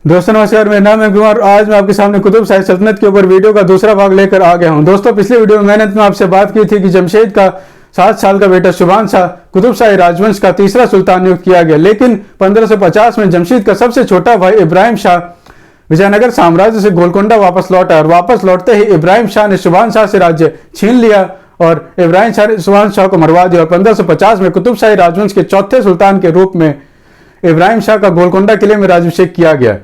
दोस्तों नमस्कार, मेरा नाम है कुमार। आज मैं आपके सामने कुतुब शाही सल्तनत के ऊपर वीडियो का दूसरा भाग लेकर आ गया हूं। दोस्तों पिछले वीडियो में मैंने आपसे बात की थी कि जमशेद का 7 साल का बेटा शुभान शाह कुतुब शाही राजवंश का तीसरा सुल्तान नियुक्त किया गया, लेकिन 1550 में जमशेद का सबसे छोटा भाई इब्राहिम शाह विजयनगर साम्राज्य से गोलकोंडा वापस लौटा और वापस लौटते ही इब्राहिम शाह ने शुभान शाह से राज्य छीन लिया और इब्राहिम शाह ने शुभान शाह को मरवा दिया और 1550 में कुतुब शाही राजवंश के चौथे सुल्तान के रूप में इब्राहिम शाह का गोलकोंडा किले में राज्याभिषेक किया गया।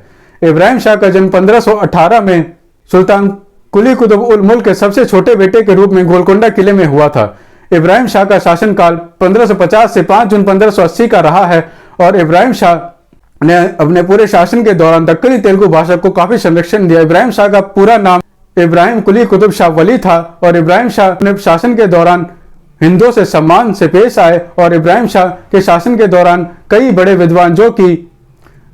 इब्राहिम शाह का जन्म 1518 में सुल्तान कुली कुतुब उल मुल्क के सबसे छोटे बेटे के रूप में गोलकोंडा किले में हुआ था। इब्राहिम शाह का शासनकाल 1550 से 5 जून 1580 का रहा है और इब्राहिम शाह ने अपने पूरे शासन के दौरान दक्कनी तेलुगु भाषा को काफी संरक्षण दिया। इब्राहिम शाह का पूरा नाम इब्राहिम कुली कुतुब शाह वली था और इब्राहिम शाह अपने शासन के दौरान हिंदुओं से सम्मान से पेश आए और इब्राहिम शाह के शासन के दौरान कई बड़े विद्वान जो कि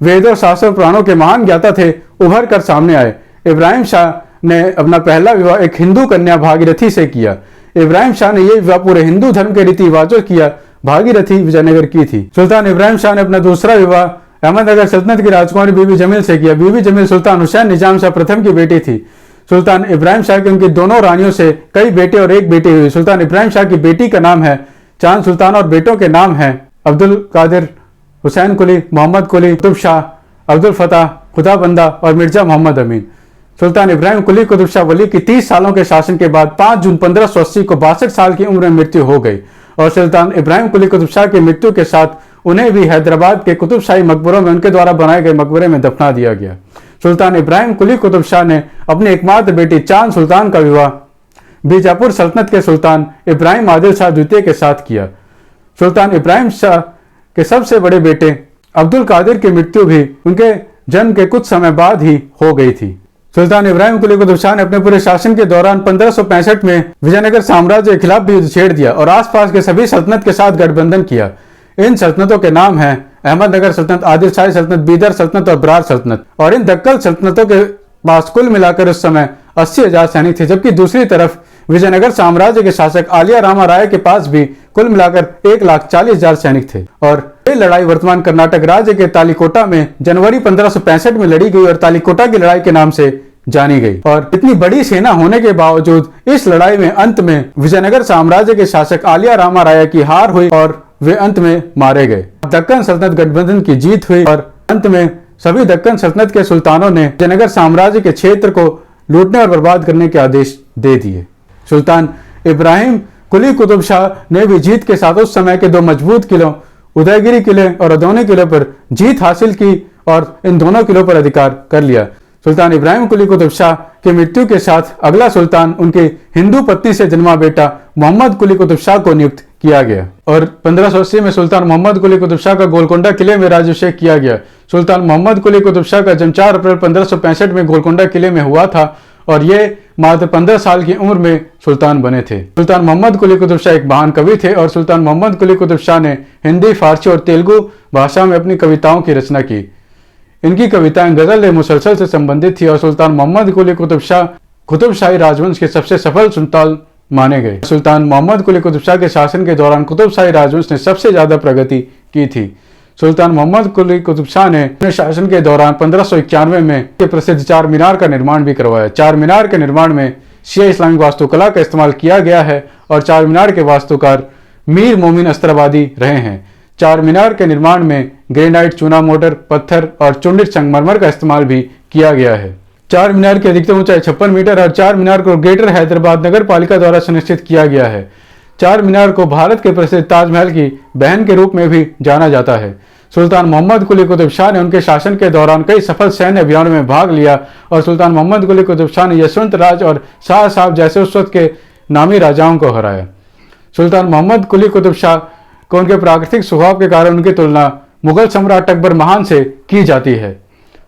वेदों शास्त्रों पुराणों के महान ज्ञाता थे उभर कर सामने आए। इब्राहिम शाह ने अपना पहला विवाह एक हिंदू कन्या भागीरथी से किया। इब्राहिम शाह ने यह विवाह पूरे हिंदू धर्म के रीति रिवाजों किया। भागीरथी विजयनगर की थी। सुल्तान इब्राहिम शाह ने अपना दूसरा विवाह अहमदनगर सल्तनत की राजकुमारी बीबी जमील से किया। बीबी जमील सुल्तान हुसैन निजाम शाह प्रथम की बेटी थी। सुल्तान इब्राहिम शाह की उनकी दोनों रानियों से कई बेटे और एक बेटी हुई। सुल्तान इब्राहिम शाह की बेटी का नाम है चांद सुल्तान और बेटों के नाम है अब्दुल कादिर, हुसैन कुली, मोहम्मद कुली, कुतुब शाह, अब्दुल फतह, खुदा बंदा और मिर्जा मोहम्मद अमीन। सुल्तान इब्राहिम कुली कुतुब शाह वली की 30 सालों के शासन के बाद 5 जून 1580 को 62 साल की उम्र में मृत्यु हो गई और सुल्तान इब्राहिम कुली कुतुब शाह की मृत्यु के साथ उन्हें भी हैदराबाद के कुतुब शाही मकबरों में उनके द्वारा बनाए गए मकबरे में दफना दिया गया। सुल्तान इब्राहिम कुली कुतुब शाह ने अपनी एकमात्र बेटी चांद सुल्तान का विवाह बीजापुर सल्तनत के सुल्तान इब्राहिम आदिल शाह द्वितीय के साथ किया। सुल्तान इब्राहिम शाह के सबसे बड़े बेटे अब्दुल कादिर की मृत्यु भी उनके जन्म के कुछ समय बाद ही हो गई थी। सुल्तान इब्राहिम कुली कुतुब शाह ने अपने पूरे शासन के दौरान 1565 में विजयनगर साम्राज्य के खिलाफ भी युद्ध छेड़ दिया और आसपास के सभी सल्तनत के साथ गठबंधन किया। इन सल्तनतों के नाम हैं अहमदनगर सल्तनत, आदिल शाही सल्तनत, बीदर सल्तनत और बरार सल्तनत। और इन दक्कन सल्तनतों के पास कुल मिलाकर उस समय 80,000 सैनिक थे, जबकि दूसरी तरफ विजयनगर साम्राज्य के शासक आलिया रामा राय के पास भी कुल मिलाकर 1,40,000 सैनिक थे। और ये लड़ाई वर्तमान कर्नाटक राज्य के तालिकोटा में जनवरी 1565 में लड़ी गई और तालिकोटा की लड़ाई के नाम से जानी गई। और इतनी बड़ी सेना होने के बावजूद इस लड़ाई में अंत में विजयनगर साम्राज्य के शासक आलिया रामा राय की हार हुई और वे अंत में मारे गए। दक्कन सल्तनत गठबंधन की जीत हुई और अंत में सभी दक्कन सल्तनत के सुल्तानों ने विजयनगर साम्राज्य के क्षेत्र को लूटने और बर्बाद करने के आदेश दे दिए। सुल्तान इब्राहिम कुली कुतुब शाह ने भी जीत के साथ उस समय के 2 मजबूत किलों उदयगिरी किले और अदौनी किले पर जीत हासिल की और इन दोनों किलों पर अधिकार कर लिया। सुल्तान इब्राहिम कुली कुतुब शाह की मृत्यु के साथ अगला सुल्तान उनके हिंदू पत्नी से जन्मा बेटा मोहम्मद कुली कुतुब शाह को नियुक्त किया गया और 1580 में सुल्तान मोहम्मद कुली कुतुब शाह का गोलकोंडा किले में राज्याभिषेक किया गया। सुल्तान मोहम्मद कुली कुतुब शाह का जन्म 4 अप्रैल 1565 में गोलकोंडा किले में हुआ था और ये मात्र 15 साल की उम्र में सुल्तान बने थे। सुल्तान मोहम्मद कुली कुतुब शाह एक महान कवि थे और सुल्तान मोहम्मद कुली कुतुब शाह ने हिंदी, फारसी और तेलुगु भाषा में अपनी कविताओं की रचना की। इनकी कविताएं गजल मुसलसल से संबंधित थी और सुल्तान मोहम्मद कुली कुतुब शाह कुतुब शाही राजवंश के सबसे सफल सुल्तान माने गए। सुल्तान मोहम्मद कुली कुतुब शाह के शासन के दौरान कुतुब शाही राजवंश ने सबसे ज्यादा प्रगति की थी। सुल्तान मोहम्मद कुली कुतुब शाह ने अपने शासन के दौरान 1591 में प्रसिद्ध चार मीनार का निर्माण भी करवाया। चार मीनार के निर्माण में शिया इस्लामिक वास्तुकला का इस्तेमाल किया गया है और चार मीनार के वास्तुकार मीर मोमिन अस्त्राबादी रहे हैं। चार मीनार के निर्माण में ग्रेनाइट, चूना मोटर, पत्थर और चुंडित संगमरमर का इस्तेमाल भी किया गया है। चार मीनार की अधिकतम ऊंचाई 56 मीटर और चार मीनार को ग्रेटर हैदराबाद नगर पालिका द्वारा सुनिश्चित किया गया है। चार मीनार को भारत के प्रसिद्ध ताजमहल की बहन के रूप में भी जाना जाता है। सुल्तान मोहम्मद कुली कुतुब शाह ने उनके शासन के दौरान कई सफल सैन्य अभियानों में भाग लिया और सुल्तान मोहम्मद कुली कुतुब शाह ने यशवंत राज और शाह साहब जैसे उस वक्त के नामी राजाओं को हराया। सुल्तान मोहम्मद कुली कुतुब शाह को उनके प्राकृतिक स्वभाव के कारण उनकी तुलना मुगल सम्राट अकबर महान से की जाती है।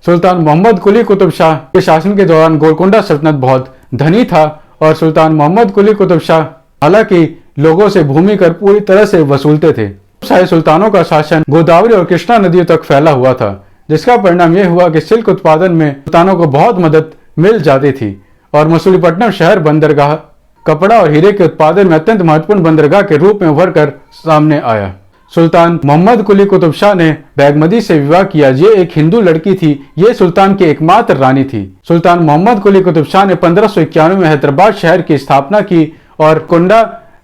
सुल्तान मोहम्मद कुली कुतुब शाह के शासन के दौरान गोलकोंडा सल्तनत बहुत धनी था और सुल्तान मोहम्मद कुली कुतुब शाह हालांकि लोगों से भूमि कर पूरी तरह से वसूलते थे। शाही सुल्तानों का शासन गोदावरी और कृष्णा नदियों तक फैला हुआ था, जिसका परिणाम यह हुआ कि सिल्क उत्पादन में सुल्तानों को बहुत मदद मिल जाती थी और मसूलीपट्टनम शहर बंदरगाह कपड़ा और हीरे के उत्पादन में अत्यंत महत्वपूर्ण बंदरगाह के रूप में उभर कर सामने आया। सुल्तान मोहम्मद कुली कुतुब शाह ने बेगमदी से विवाह किया। ये एक हिंदू लड़की थी। ये सुल्तान की एकमात्र रानी थी। सुल्तान मोहम्मद कुली कुतुब शाह ने 1591 में हैदराबाद शहर की स्थापना की और कुंडा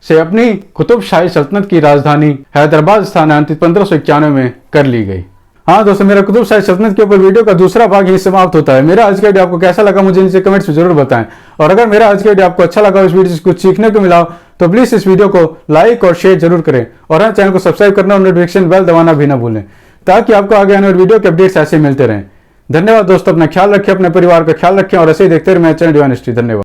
से अपनी कुतुब शाही सल्तनत की राजधानी हैदराबाद स्थानांतरित 1591 में कर ली गई। हाँ दोस्तों, मेरा कुतुब शाही सल्तनत के ऊपर वीडियो का दूसरा भाग यही समाप्त होता है। मेरा आज का वीडियो आपको कैसा लगा मुझे नीचे कमेंट्स में जरूर बताएं। और अगर मेरा आज का वीडियो आपको अच्छा लगा, इस वीडियो से कुछ सीखने को मिला तो प्लीज इस वीडियो को लाइक और शेयर जरूर करें और हाँ, चैनल को सब्सक्राइब करना और नोटिफिकेशन बेल दबाना भी ना भूलें, ताकि आपको आगे आने वाले वीडियो के अपडेट्स ऐसे मिलते रहें। धन्यवाद दोस्तों, अपना ख्याल रखें, अपने परिवार का ख्याल रखें और ऐसे ही देखते रहे मेरा चैनल डिवाइन हिस्ट्री। धन्यवाद।